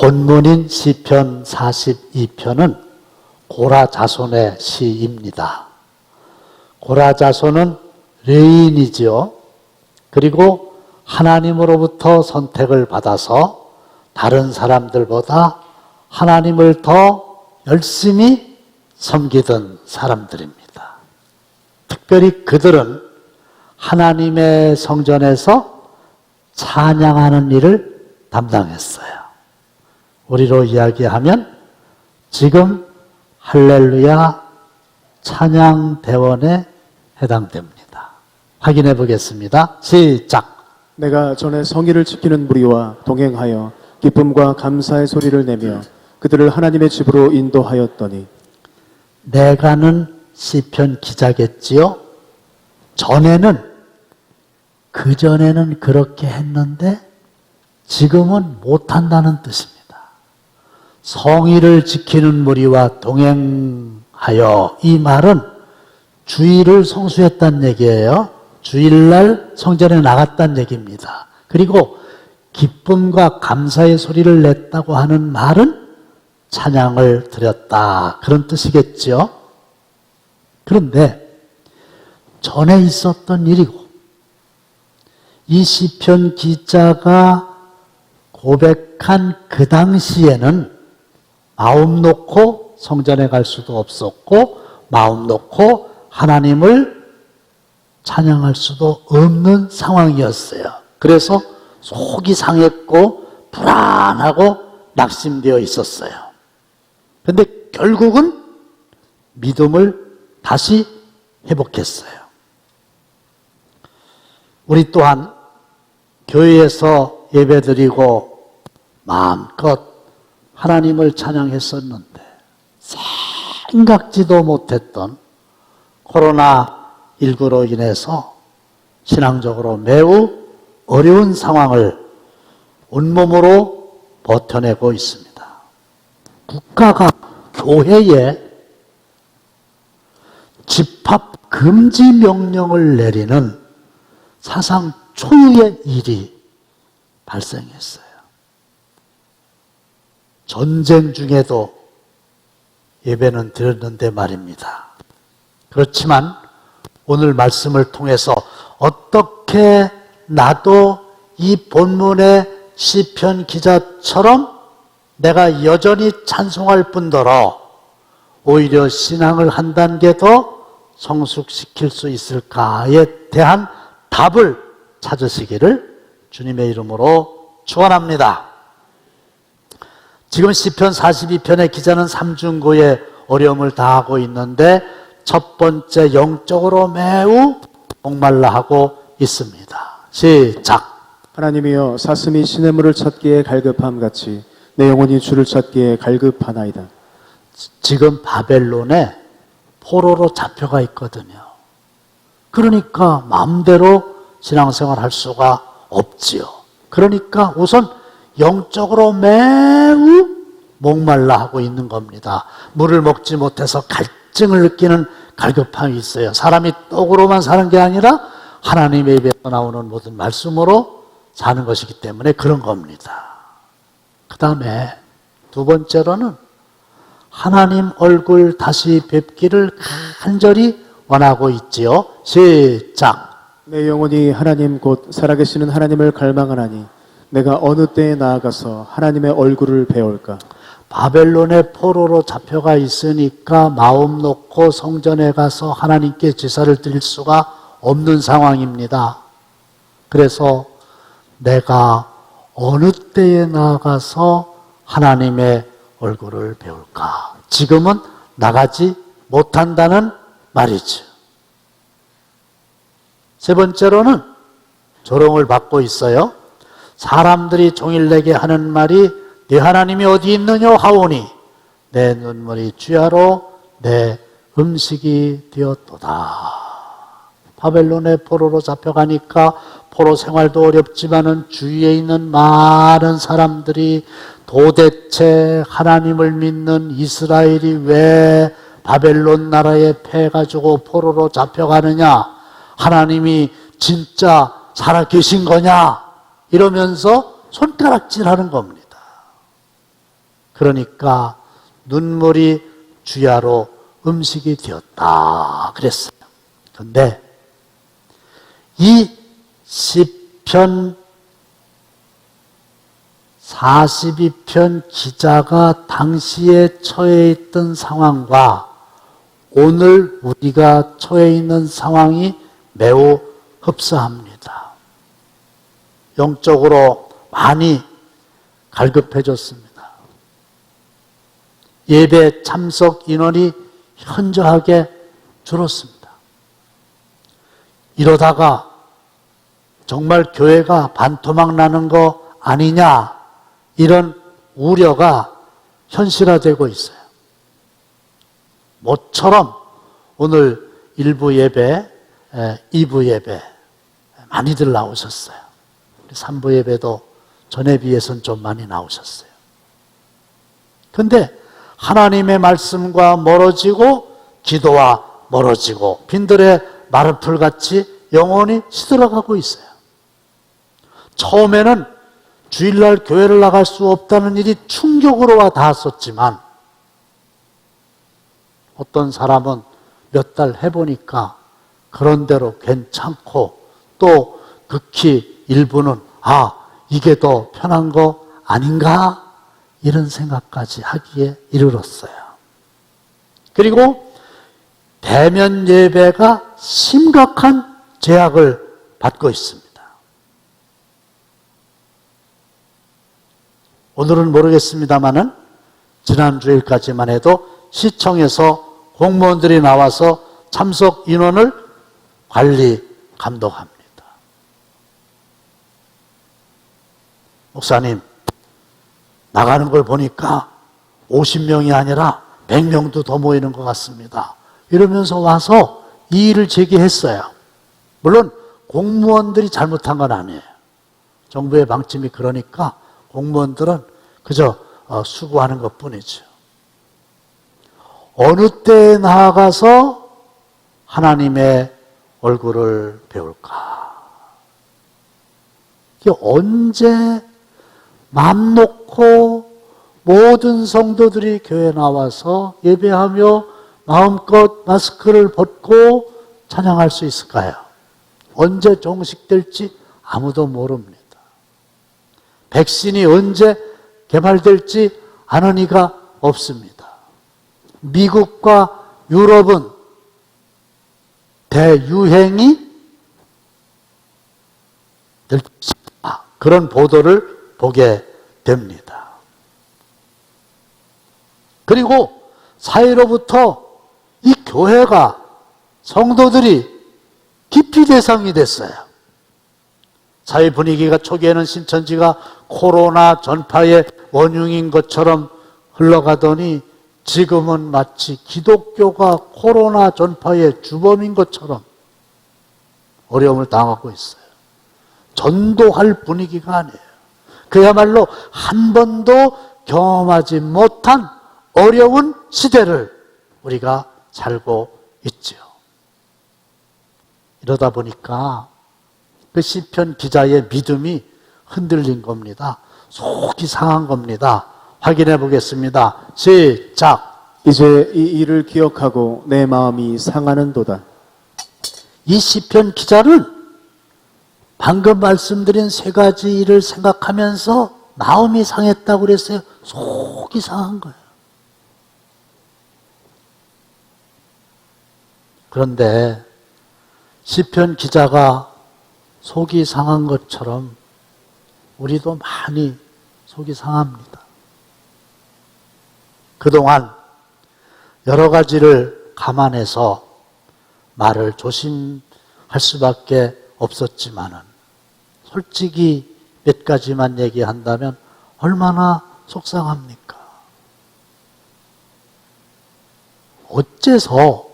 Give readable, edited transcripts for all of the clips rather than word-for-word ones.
본문인 시편 42편은 고라 자손의 시입니다. 고라 자손은 레인이지요. 그리고 하나님으로부터 선택을 받아서 다른 사람들보다 하나님을 더 열심히 섬기던 사람들입니다. 특별히 그들은 하나님의 성전에서 찬양하는 일을 담당했어요. 우리로 이야기하면 지금 할렐루야 찬양대원에 해당됩니다. 확인해 보겠습니다. 시작. 내가 전에 성의를 지키는 무리와 동행하여 기쁨과 감사의 소리를 내며 그들을 하나님의 집으로 인도하였더니. 내가는 시편 기자겠지요. 그전에는 그렇게 했는데 지금은 못한다는 뜻입니다. 성의를 지키는 무리와 동행하여, 이 말은 주일을 성수했다는 얘기예요. 주일날 성전에 나갔다는 얘기입니다. 그리고 기쁨과 감사의 소리를 냈다고 하는 말은 찬양을 드렸다, 그런 뜻이겠죠. 그런데 전에 있었던 일이고 이 시편 기자가 고백한 그 당시에는 마음 놓고 성전에 갈 수도 없었고 마음 놓고 하나님을 찬양할 수도 없는 상황이었어요. 그래서 속이 상했고 불안하고 낙심되어 있었어요. 그런데 결국은 믿음을 다시 회복했어요. 우리 또한 교회에서 예배드리고 마음껏 하나님을 찬양했었는데 생각지도 못했던 코로나19로 인해서 신앙적으로 매우 어려운 상황을 온몸으로 버텨내고 있습니다. 국가가 교회에 집합 금지 명령을 내리는 사상 초유의 일이 발생했어요. 전쟁 중에도 예배는 드렸는데 말입니다. 그렇지만 오늘 말씀을 통해서 어떻게 나도 이 본문의 시편 기자처럼 내가 여전히 찬송할 뿐더러 오히려 신앙을 한 단계 더 성숙시킬 수 있을까에 대한 답을 찾으시기를 주님의 이름으로 축원합니다. 지금 시편 42편의 기자는 삼중고의 어려움을 당하고 있는데 첫 번째, 영적으로 매우 목말라 하고 있습니다. 시작. 하나님이여, 사슴이 시냇물을 찾기에 갈급함같이 내 영혼이 주를 찾기에 갈급하나이다. 지금 바벨론에 포로로 잡혀가 있거든요. 그러니까 마음대로 신앙생활 할 수가 없지요. 그러니까 우선 영적으로 매우 목말라 하고 있는 겁니다. 물을 먹지 못해서 갈증을 느끼는 갈급함이 있어요. 사람이 떡으로만 사는 게 아니라 하나님의 입에서 나오는 모든 말씀으로 사는 것이기 때문에 그런 겁니다. 그 다음에 두 번째로는 하나님 얼굴 다시 뵙기를 간절히 원하고 있지요. 시작. 내 영혼이 하나님 곧 살아계시는 하나님을 갈망하나니 내가 어느 때에 나아가서 하나님의 얼굴을 배울까. 바벨론의 포로로 잡혀가 있으니까 마음 놓고 성전에 가서 하나님께 제사를 드릴 수가 없는 상황입니다. 그래서 내가 어느 때에 나아가서 하나님의 얼굴을 배울까. 지금은 나가지 못한다는 말이죠. 세 번째로는 조롱을 받고 있어요. 사람들이 종일 내게 하는 말이 네 하나님이 어디 있느냐 하오니 내 눈물이 주야로 내 음식이 되었도다. 바벨론의 포로로 잡혀가니까 포로 생활도 어렵지만은 주위에 있는 많은 사람들이 도대체 하나님을 믿는 이스라엘이 왜 바벨론 나라에 패가지고 포로로 잡혀가느냐, 하나님이 진짜 살아계신 거냐 이러면서 손가락질하는 겁니다. 그러니까 눈물이 주야로 음식이 되었다 그랬어요. 그런데 이 시편 42편 기자가 당시에 처해 있던 상황과 오늘 우리가 처해 있는 상황이 매우 흡사합니다. 영적으로 많이 갈급해졌습니다. 예배 참석 인원이 현저하게 줄었습니다. 이러다가 정말 교회가 반토막 나는 거 아니냐, 이런 우려가 현실화되고 있어요. 모처럼 오늘 1부 예배, 2부 예배 많이들 나오셨어요. 3부 예배도 전에 비해서는 좀 많이 나오셨어요. 그런데 하나님의 말씀과 멀어지고 기도와 멀어지고 빈들의 마르풀같이 영혼이 시들어가고 있어요. 처음에는 주일날 교회를 나갈 수 없다는 일이 충격으로 와 닿았었지만 어떤 사람은 몇 달 해보니까 그런대로 괜찮고 또 극히 일부는 이게 더 편한 거 아닌가? 이런 생각까지 하기에 이르렀어요. 그리고 대면 예배가 심각한 제약을 받고 있습니다. 오늘은 모르겠습니다마는 지난 주일까지만 해도 시청에서 공무원들이 나와서 참석 인원을 관리, 감독합니다. 목사님, 나가는 걸 보니까 50명이 아니라 100명도 더 모이는 것 같습니다. 이러면서 와서 이 일을 제기했어요. 물론 공무원들이 잘못한 건 아니에요. 정부의 방침이 그러니까 공무원들은 그저 수고하는 것뿐이죠. 어느 때에 나아가서 하나님의 얼굴을 배울까? 이게 언제 맘 놓고 모든 성도들이 교회에 나와서 예배하며 마음껏 마스크를 벗고 찬양할 수 있을까요? 언제 종식될지 아무도 모릅니다. 백신이 언제 개발될지 아는 이가 없습니다. 미국과 유럽은 대유행이 될 것이다. 그런 보도를 보게 됩니다. 그리고 사회로부터 이 교회가, 성도들이 기피 대상이 됐어요. 사회 분위기가 초기에는 신천지가 코로나 전파의 원흉인 것처럼 흘러가더니 지금은 마치 기독교가 코로나 전파의 주범인 것처럼 어려움을 당하고 있어요. 전도할 분위기가 아니에요. 그야말로 한 번도 경험하지 못한 어려운 시대를 우리가 살고 있죠. 이러다 보니까 그 시편 기자의 믿음이 흔들린 겁니다. 속이 상한 겁니다. 확인해 보겠습니다. 시작. 이제 이 일을 기억하고 내 마음이 상하는도다. 이 시편 기자는 방금 말씀드린 세 가지 일을 생각하면서 마음이 상했다고 그랬어요. 속이 상한 거예요. 그런데 시편 기자가 속이 상한 것처럼 우리도 많이 속이 상합니다. 그동안 여러 가지를 감안해서 말을 조심할 수밖에 없었지만은 솔직히 몇 가지만 얘기한다면 얼마나 속상합니까? 어째서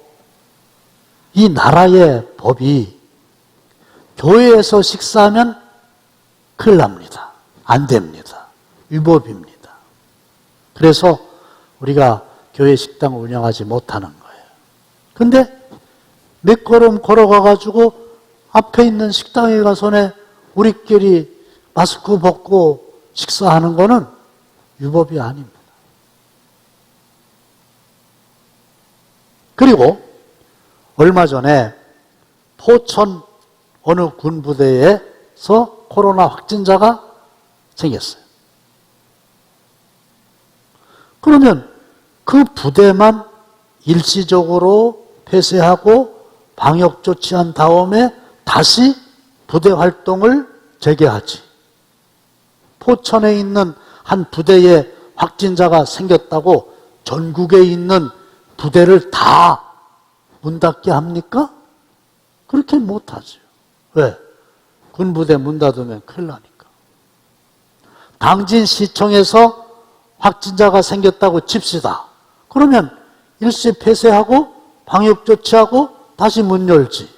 이 나라의 법이 교회에서 식사하면 큰일 납니다. 안 됩니다. 위법입니다. 그래서 우리가 교회 식당 운영하지 못하는 거예요. 근데 몇 걸음 걸어가가지고 앞에 있는 식당에 가서는 우리끼리 마스크 벗고 식사하는 거는 위법이 아닙니다. 그리고 얼마 전에 포천 어느 군부대에서 코로나 확진자가 생겼어요. 그러면 그 부대만 일시적으로 폐쇄하고 방역 조치한 다음에 다시 부대 활동을 재개하지. 포천에 있는 한 부대에 확진자가 생겼다고 전국에 있는 부대를 다 문 닫게 합니까? 그렇게 못하죠. 왜? 군부대 문 닫으면 큰일 나니까. 당진시청에서 확진자가 생겼다고 칩시다. 그러면 일시 폐쇄하고 방역 조치하고 다시 문 열지.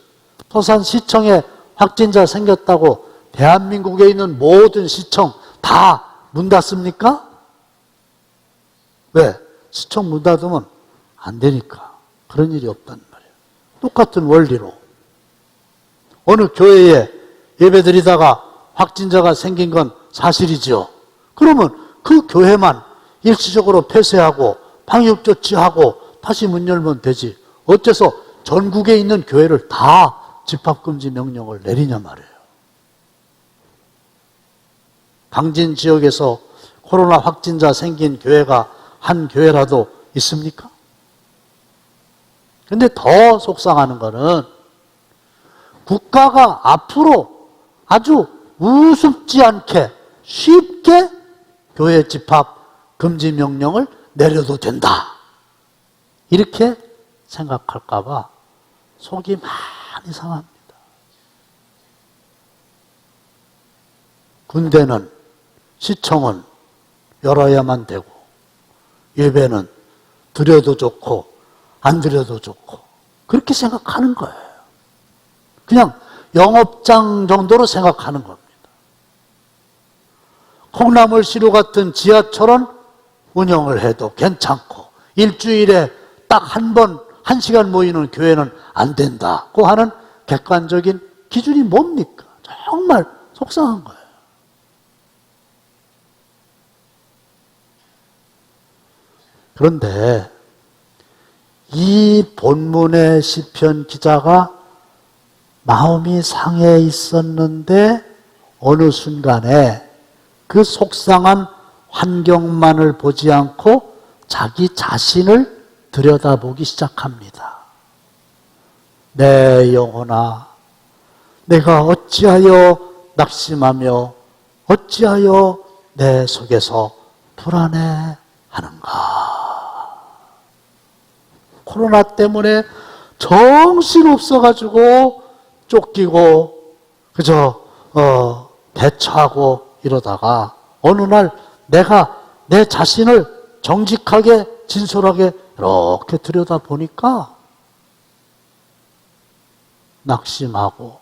토산시청에 확진자 생겼다고 대한민국에 있는 모든 시청 다 문 닫습니까? 왜? 시청 문 닫으면 안 되니까. 그런 일이 없단 말이에요. 똑같은 원리로. 어느 교회에 예배드리다가 확진자가 생긴 건 사실이지요. 그러면 그 교회만 일시적으로 폐쇄하고 방역 조치하고 다시 문 열면 되지. 어째서 전국에 있는 교회를 다 집합금지 명령을 내리냐 말이에요. 당진 지역에서 코로나 확진자 생긴 교회가 한 교회라도 있습니까? 근데 더 속상하는 거는 국가가 앞으로 아주 우습지 않게 쉽게 교회 집합 금지 명령을 내려도 된다. 이렇게 생각할까 봐 속이 많이 상합니다. 군대는, 시청은 열어야만 되고 예배는 드려도 좋고 안 드려도 좋고 그렇게 생각하는 거예요. 그냥 영업장 정도로 생각하는 겁니다. 콩나물시루 같은 지하철은 운영을 해도 괜찮고 일주일에 딱 한 번, 1시간 모이는 교회는 안 된다고 하는 객관적인 기준이 뭡니까? 정말 속상한 거예요. 그런데 이 본문의 시편 기자가 마음이 상해 있었는데 어느 순간에 그 속상한 환경만을 보지 않고 자기 자신을 들여다보기 시작합니다. 내 영혼아, 내가 어찌하여 낙심하며 어찌하여 내 속에서 불안해하는가. 코로나 때문에 정신없어가지고 쫓기고 그저 대처하고 이러다가 어느 날 내가 내 자신을 정직하게 진솔하게 이렇게 들여다보니까 낙심하고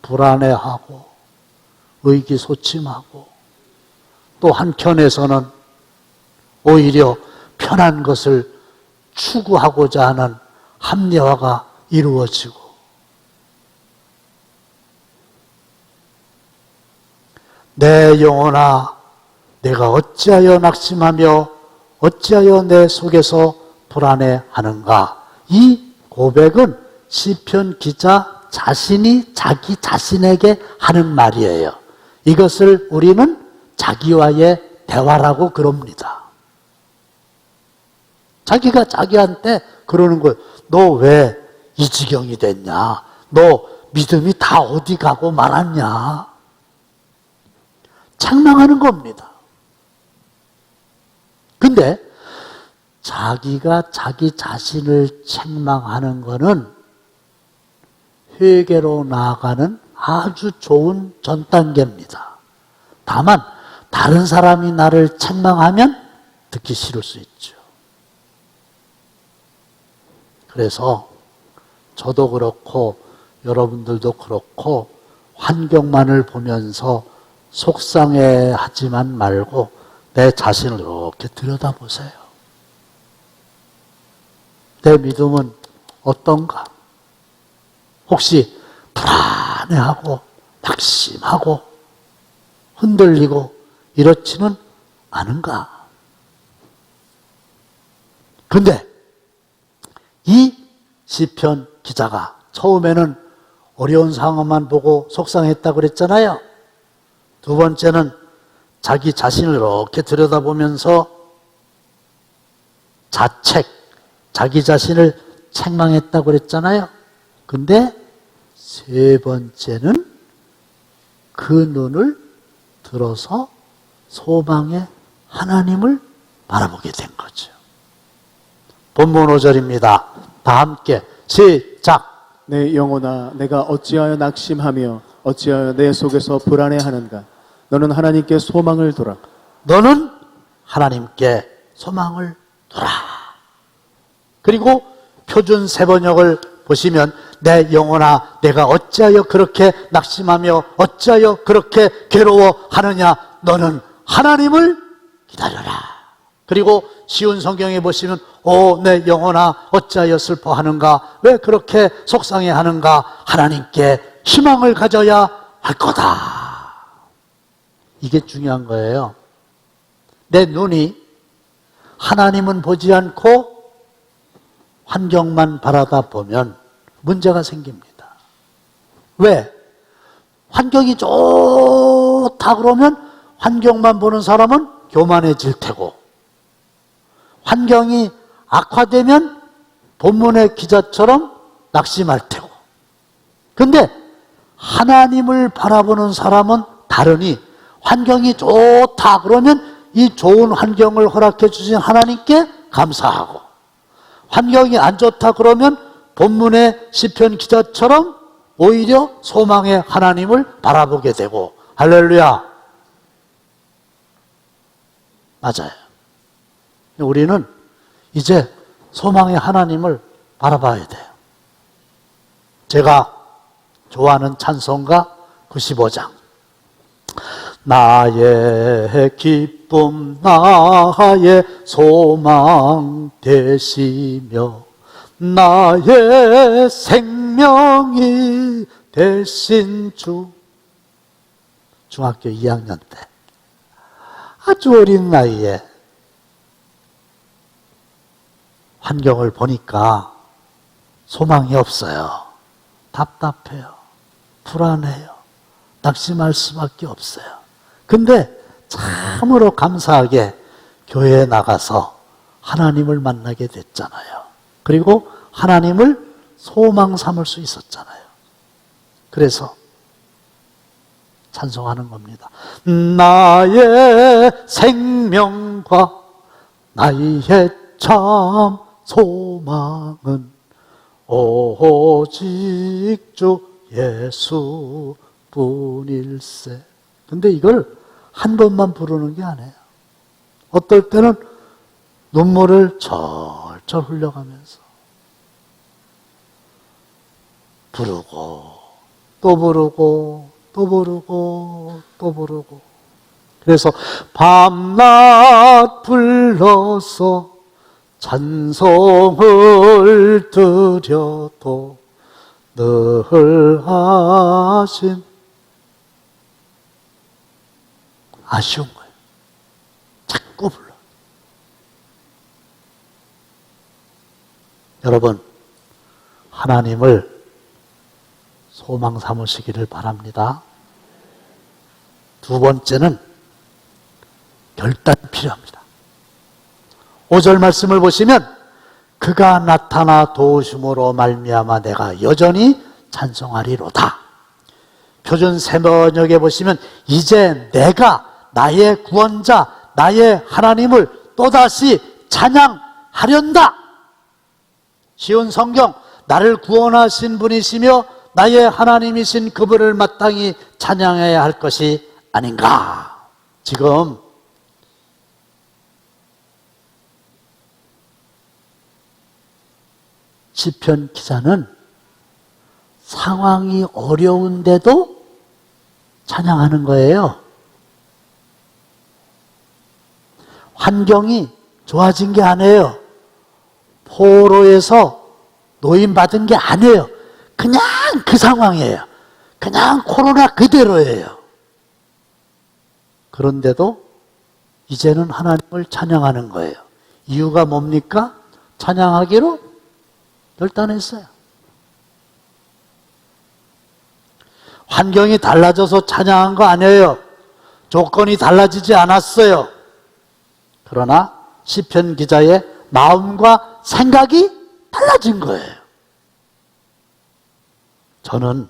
불안해하고 의기소침하고 또 한켠에서는 오히려 편한 것을 추구하고자 하는 합리화가 이루어지고 내 영혼아 내가 어찌하여 낙심하며 어찌하여 내 속에서 불안해하는가. 이 고백은 시편 기자 자신이 자기 자신에게 하는 말이에요. 이것을 우리는 자기와의 대화라고 그럽니다. 자기가 자기한테 그러는 거예요. 너 왜 이 지경이 됐냐? 너 믿음이 다 어디 가고 말았냐? 책망하는 겁니다. 근데 자기가 자기 자신을 책망하는 거는 회개로 나아가는 아주 좋은 전 단계입니다. 다만 다른 사람이 나를 책망하면 듣기 싫을 수 있죠. 그래서 저도 그렇고 여러분들도 그렇고 환경만을 보면서 속상해하지만 말고 내 자신을 이렇게 들여다보세요. 내 믿음은 어떤가? 혹시 불안해하고 낙심하고 흔들리고 이렇지는 않은가? 근데 이 시편 기자가 처음에는 어려운 상황만 보고 속상했다고 그랬잖아요. 두 번째는 자기 자신을 이렇게 들여다보면서 자기 자신을 책망했다고 그랬잖아요. 근데 세 번째는 그 눈을 들어서 소망의 하나님을 바라보게 된 거죠. 본문 5절입니다. 다 함께 시작. 내 영혼아, 내가 어찌하여 낙심하며 어찌하여 내 속에서 불안해하는가? 너는 하나님께 소망을 두라. 너는 하나님께 소망을 두라. 그리고 표준 세번역을 보시면 내 영혼아 내가 어찌하여 그렇게 낙심하며 어찌하여 그렇게 괴로워하느냐? 너는 하나님을 기다려라. 그리고 쉬운 성경에 보시면 내 영혼아 어찌하여 슬퍼하는가? 왜 그렇게 속상해하는가? 하나님께 희망을 가져야 할 거다. 이게 중요한 거예요. 내 눈이 하나님은 보지 않고 환경만 바라다 보면 문제가 생깁니다. 왜? 환경이 좋다 그러면 환경만 보는 사람은 교만해질 테고, 환경이 악화되면 본문의 기자처럼 낙심할 테고. 근데 하나님을 바라보는 사람은 다르니 환경이 좋다 그러면 이 좋은 환경을 허락해 주신 하나님께 감사하고, 환경이 안 좋다 그러면 본문의 시편 기자처럼 오히려 소망의 하나님을 바라보게 되고. 할렐루야. 맞아요. 우리는 이제 소망의 하나님을 바라봐야 돼요. 제가 좋아하는 찬송가 95장. 나의 기쁨 나의 소망 되시며 나의 생명이 되신 주. 중학교 2학년 때 아주 어린 나이에 환경을 보니까 소망이 없어요. 답답해요. 불안해요. 낙심할 수밖에 없어요. 근데 참으로 감사하게 교회에 나가서 하나님을 만나게 됐잖아요. 그리고 하나님을 소망 삼을 수 있었잖아요. 그래서 찬송하는 겁니다. 나의 생명과 나의 참 소망은 오직 주 예수뿐일세. 근데 이걸 한 번만 부르는 게 아니에요. 어떨 때는 눈물을 철철 흘려가면서 부르고 또 부르고 또 부르고 또 부르고. 그래서 밤낮 불러서 찬송을 드려도 늘 하신. 아쉬운 거예요. 자꾸 불러. 여러분, 하나님을 소망 삼으시기를 바랍니다. 두 번째는 결단이 필요합니다. 5절 말씀을 보시면 그가 나타나 도우심으로 말미암아 내가 여전히 찬송하리로다. 표준 세번역에 보시면 이제 내가 나의 구원자 나의 하나님을 또다시 찬양하련다. 쉬운 성경, 나를 구원하신 분이시며 나의 하나님이신 그분을 마땅히 찬양해야 할 것이 아닌가. 지금 시편 기자는 상황이 어려운데도 찬양하는 거예요. 환경이 좋아진 게 아니에요. 포로에서 노임받은 게 아니에요. 그냥 그 상황이에요. 그냥 코로나 그대로예요. 그런데도 이제는 하나님을 찬양하는 거예요. 이유가 뭡니까? 찬양하기로 결단했어요. 환경이 달라져서 찬양한 거 아니에요. 조건이 달라지지 않았어요. 그러나 시편 기자의 마음과 생각이 달라진 거예요. 저는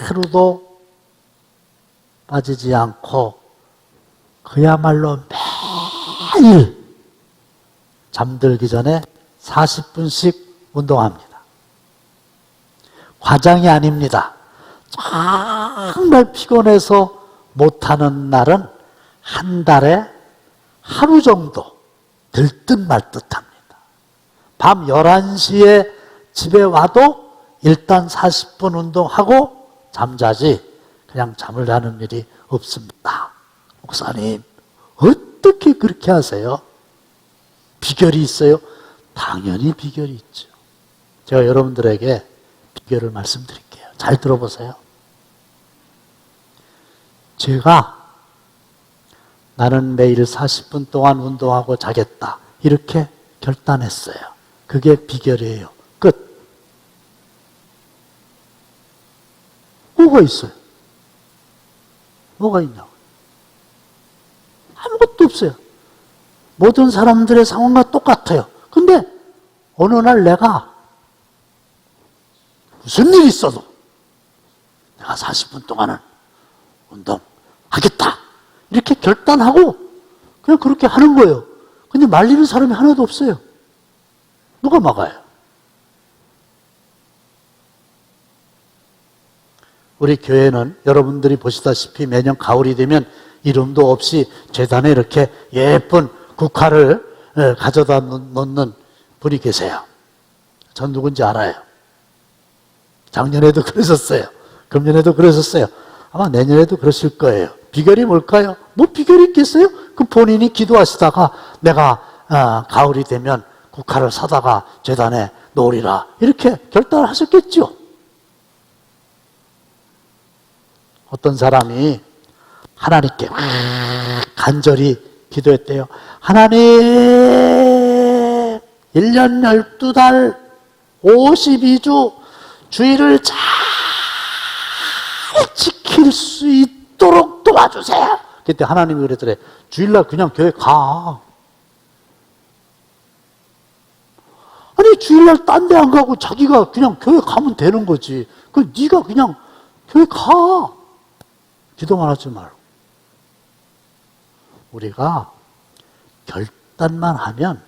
하루도 빠지지 않고 그야말로 매일 잠들기 전에 40분씩 운동합니다. 과장이 아닙니다. 정말 피곤해서 못하는 날은 한 달에 하루 정도 들뜬 말듯합니다. 밤 11시에 집에 와도 일단 40분 운동하고 잠자지 그냥 잠을 자는 일이 없습니다. 목사님, 어떻게 그렇게 하세요? 비결이 있어요? 당연히 비결이 있죠. 제가 여러분들에게 비결을 말씀드릴게요. 잘 들어보세요. 제가 나는 매일 40분 동안 운동하고 자겠다. 이렇게 결단했어요. 그게 비결이에요. 끝. 뭐가 있어요? 뭐가 있냐고. 아무것도 없어요. 모든 사람들의 상황과 똑같아요. 근데 어느 날 내가 무슨 일이 있어도 내가 40분 동안은 운동하겠다. 이렇게 결단하고 그냥 그렇게 하는 거예요. 근데 말리는 사람이 하나도 없어요. 누가 막아요? 우리 교회는 여러분들이 보시다시피 매년 가을이 되면 이름도 없이 재단에 이렇게 예쁜 국화를 가져다 놓는 분이 계세요. 전 누군지 알아요. 작년에도 그러셨어요. 금년에도 그러셨어요. 아마 내년에도 그러실 거예요. 비결이 뭘까요? 뭐 비결이 있겠어요? 그 본인이 기도하시다가 내가 가을이 되면 국화를 사다가 재단에 놓으리라 이렇게 결단을 하셨겠죠. 어떤 사람이 하나님께 간절히 기도했대요. 하나님 1년 12달 52주 주일을 잘 지킬 수 있도록 도와주세요. 그때 하나님이 그랬더래. 주일날 그냥 교회 가. 아니 주일날 딴 데 안 가고 자기가 그냥 교회 가면 되는 거지. 그 네가 그냥 교회 가. 기도만 하지 말고. 우리가 결단만 하면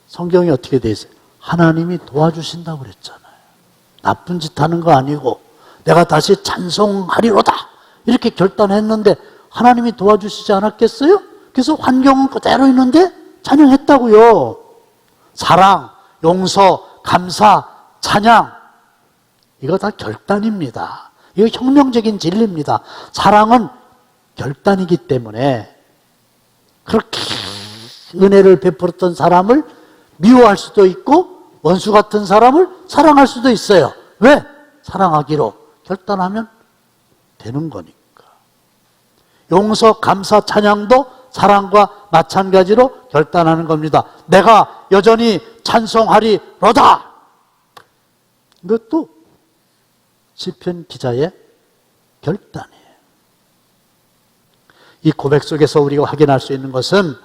성경이 어떻게 돼 있어요? 하나님이 도와주신다고 그랬잖아요. 나쁜 짓 하는 거 아니고 내가 다시 찬송하리로다 이렇게 결단했는데 하나님이 도와주시지 않았겠어요? 그래서 환경은 그대로 있는데 찬양했다고요. 사랑, 용서, 감사, 찬양 이거 다 결단입니다. 이거 혁명적인 진리입니다. 사랑은 결단이기 때문에 그렇게 은혜를 베풀었던 사람을 미워할 수도 있고 원수 같은 사람을 사랑할 수도 있어요. 왜? 사랑하기로 결단하면 되는 거니까. 용서, 감사, 찬양도 사랑과 마찬가지로 결단하는 겁니다. 내가 여전히 찬송하리로다. 이것도 시편 기자의 결단이에요. 이 고백 속에서 우리가 확인할 수 있는 것은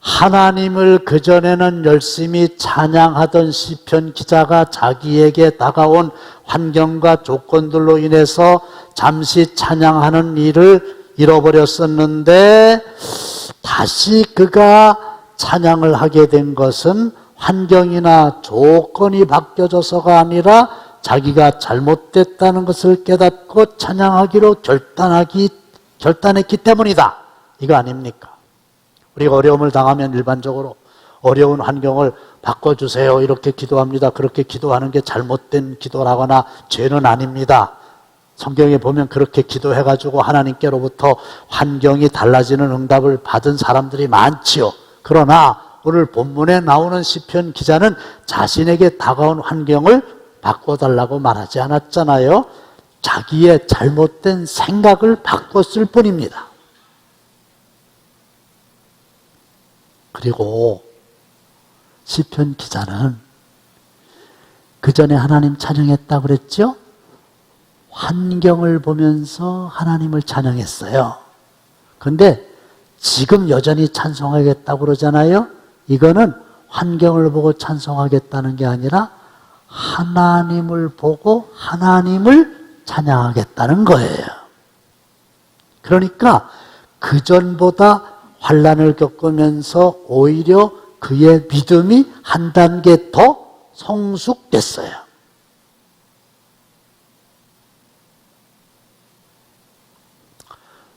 하나님을 그전에는 열심히 찬양하던 시편 기자가 자기에게 다가온 환경과 조건들로 인해서 잠시 찬양하는 일을 잃어버렸었는데 다시 그가 찬양을 하게 된 것은 환경이나 조건이 바뀌어져서가 아니라 자기가 잘못됐다는 것을 깨닫고 찬양하기로 결단했기 때문이다. 이거 아닙니까? 우리가 어려움을 당하면 일반적으로 어려운 환경을 바꿔주세요 이렇게 기도합니다. 그렇게 기도하는 게 잘못된 기도라거나 죄는 아닙니다. 성경에 보면 그렇게 기도해가지고 하나님께로부터 환경이 달라지는 응답을 받은 사람들이 많지요. 그러나 오늘 본문에 나오는 시편 기자는 자신에게 다가온 환경을 바꿔달라고 말하지 않았잖아요. 자기의 잘못된 생각을 바꿨을 뿐입니다. 그리고 시편 기자는 그 전에 하나님 찬양했다고 그랬죠? 환경을 보면서 하나님을 찬양했어요. 근데 지금 여전히 찬송하겠다고 그러잖아요. 이거는 환경을 보고 찬송하겠다는 게 아니라 하나님을 보고 하나님을 찬양하겠다는 거예요. 그러니까 그전보다 환난을 겪으면서 오히려 그의 믿음이 한 단계 더 성숙됐어요.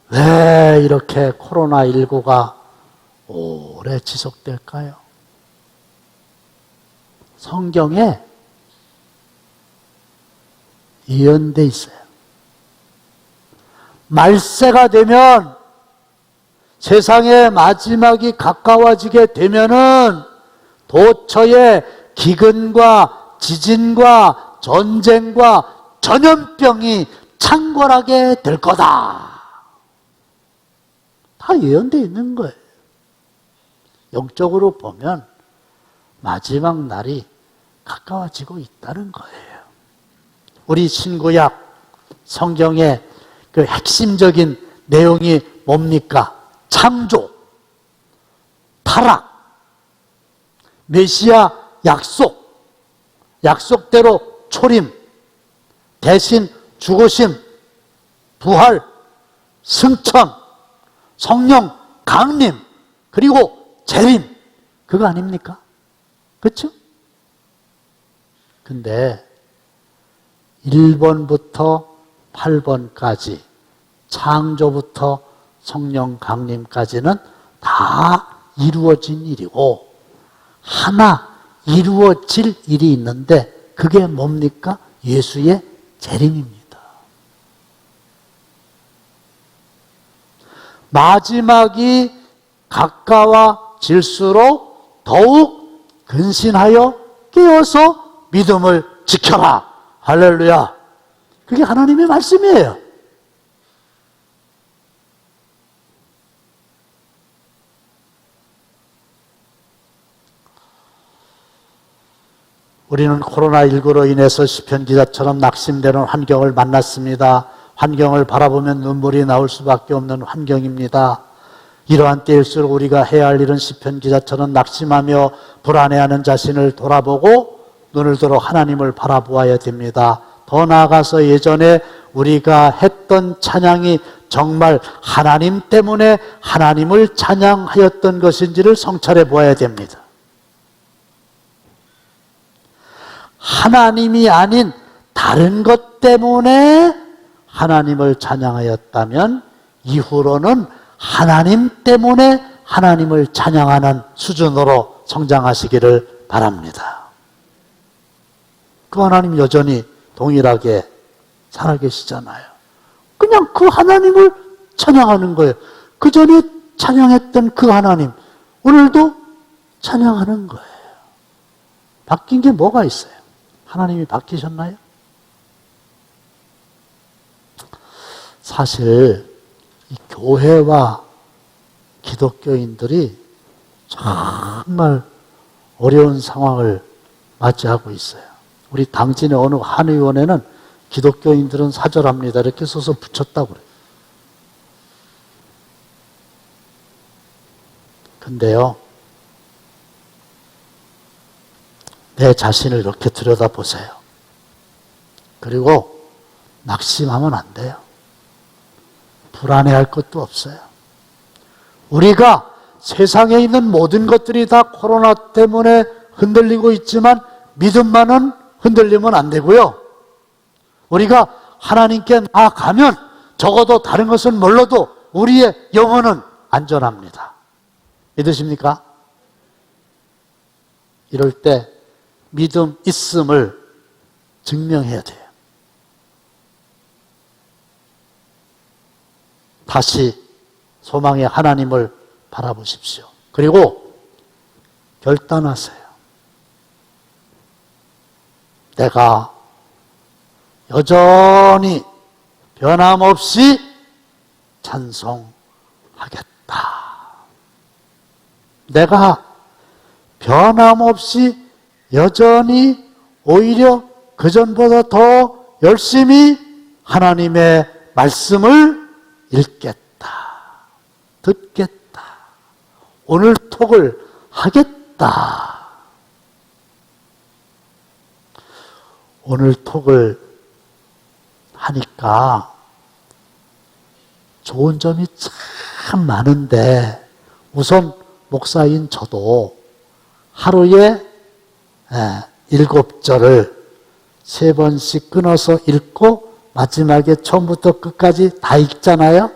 왜 이렇게 코로나19가 오래 지속될까요? 성경에 예언돼 있어요. 말세가 되면, 세상의 마지막이 가까워지게 되면은 도처에 기근과 지진과 전쟁과 전염병이 창궐하게 될 거다. 다 예언되어 있는 거예요. 영적으로 보면 마지막 날이 가까워지고 있다는 거예요. 우리 신구약 성경의 그 핵심적인 내용이 뭡니까? 창조, 타락, 메시아 약속, 약속대로 초림, 대신 죽으심, 부활, 승천, 성령 강림, 그리고 재림, 그거 아닙니까? 그렇죠? 근데 1번부터 8번까지 창조부터 성령 강림까지는 다 이루어진 일이고, 하나 이루어질 일이 있는데 그게 뭡니까? 예수의 재림입니다. 마지막이 가까워질수록 더욱 근신하여 깨어서 믿음을 지켜라. 할렐루야. 그게 하나님의 말씀이에요. 우리는 코로나19로 인해서 시편 기자처럼 낙심되는 환경을 만났습니다. 환경을 바라보면 눈물이 나올 수밖에 없는 환경입니다. 이러한 때일수록 우리가 해야 할 일은 시편 기자처럼 낙심하며 불안해하는 자신을 돌아보고 눈을 들어 하나님을 바라보아야 됩니다. 더 나아가서 예전에 우리가 했던 찬양이 정말 하나님 때문에 하나님을 찬양하였던 것인지를 성찰해 보아야 됩니다. 하나님이 아닌 다른 것 때문에 하나님을 찬양하였다면 이후로는 하나님 때문에 하나님을 찬양하는 수준으로 성장하시기를 바랍니다. 그 하나님 여전히 동일하게 살아계시잖아요. 그냥 그 하나님을 찬양하는 거예요. 그 전에 찬양했던 그 하나님, 오늘도 찬양하는 거예요. 바뀐 게 뭐가 있어요? 하나님이 바뀌셨나요? 사실 이 교회와 기독교인들이 정말 어려운 상황을 맞이하고 있어요. 우리 당진의 어느 한 의원에는 기독교인들은 사절합니다 이렇게 써서 붙였다고 그래요. 근데요, 내 자신을 이렇게 들여다보세요. 그리고 낙심하면 안 돼요. 불안해할 것도 없어요. 우리가 세상에 있는 모든 것들이 다 코로나 때문에 흔들리고 있지만 믿음만은 흔들리면 안 되고요. 우리가 하나님께 나아가면 적어도 다른 것은 몰라도 우리의 영혼은 안전합니다. 믿으십니까? 이럴 때 믿음 있음을 증명해야 돼요. 다시 소망의 하나님을 바라보십시오. 그리고 결단하세요. 내가 여전히 변함없이 찬송하겠다. 내가 변함없이 여전히 오히려 그전보다 더 열심히 하나님의 말씀을 읽겠다, 듣겠다, 오늘 톡을 하겠다. 오늘 톡을 하니까 좋은 점이 참 많은데, 우선 목사인 저도 하루에 7절을 3번씩 끊어서 읽고 마지막에 처음부터 끝까지 다 읽잖아요.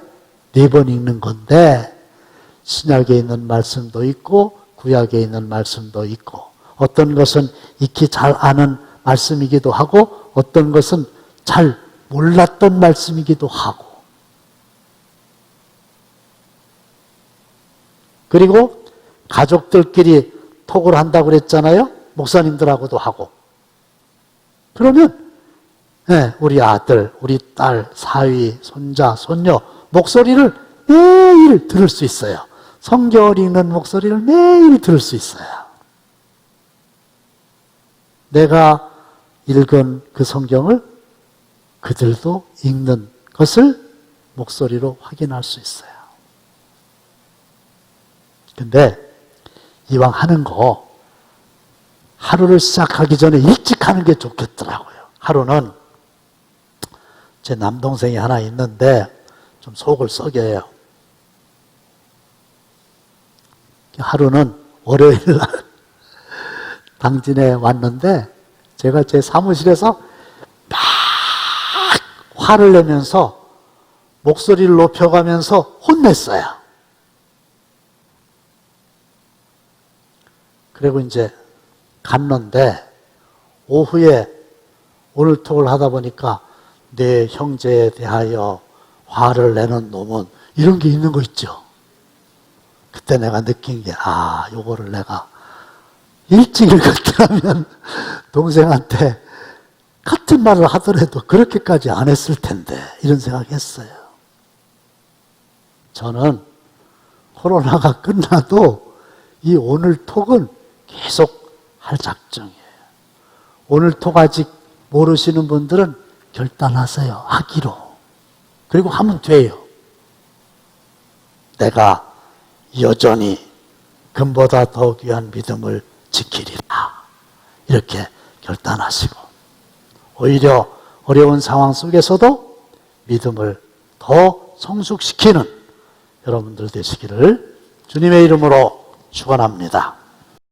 4번 읽는 건데, 신약에 있는 말씀도 있고 구약에 있는 말씀도 있고, 어떤 것은 익히 잘 아는 말씀이기도 하고 어떤 것은 잘 몰랐던 말씀이기도 하고, 그리고 가족들끼리 톡을 한다고 그랬잖아요. 목사님들하고도 하고. 그러면 우리 아들, 우리 딸, 사위, 손자, 손녀 목소리를 매일 들을 수 있어요. 성경을 읽는 목소리를 매일 들을 수 있어요. 내가 읽은 그 성경을 그들도 읽는 것을 목소리로 확인할 수 있어요. 근데 이왕 하는 거 하루를 시작하기 전에 일찍 하는 게 좋겠더라고요. 하루는 제 남동생이 하나 있는데 좀 속을 썩여요. 하루는 월요일 날 당진에 왔는데 제가 제 사무실에서 막 화를 내면서 목소리를 높여가면서 혼냈어요. 그리고 이제 갔는데 오후에 오늘 톡을 하다 보니까 내 형제에 대하여 화를 내는 놈은 이런 게 있는 거 있죠. 그때 내가 느낀 게 요거를 내가 일찍 읽었더라면 동생한테 같은 말을 하더라도 그렇게까지 안 했을 텐데 이런 생각했어요. 저는 코로나가 끝나도 이 오늘 톡은 계속 할 작정이에요. 오늘 톡 아직 모르시는 분들은 결단하세요. 하기로. 그리고 하면 돼요. 내가 여전히 금보다 더 귀한 믿음을 지키리라. 이렇게 결단하시고, 오히려 어려운 상황 속에서도 믿음을 더 성숙시키는 여러분들 되시기를 주님의 이름으로 축원합니다.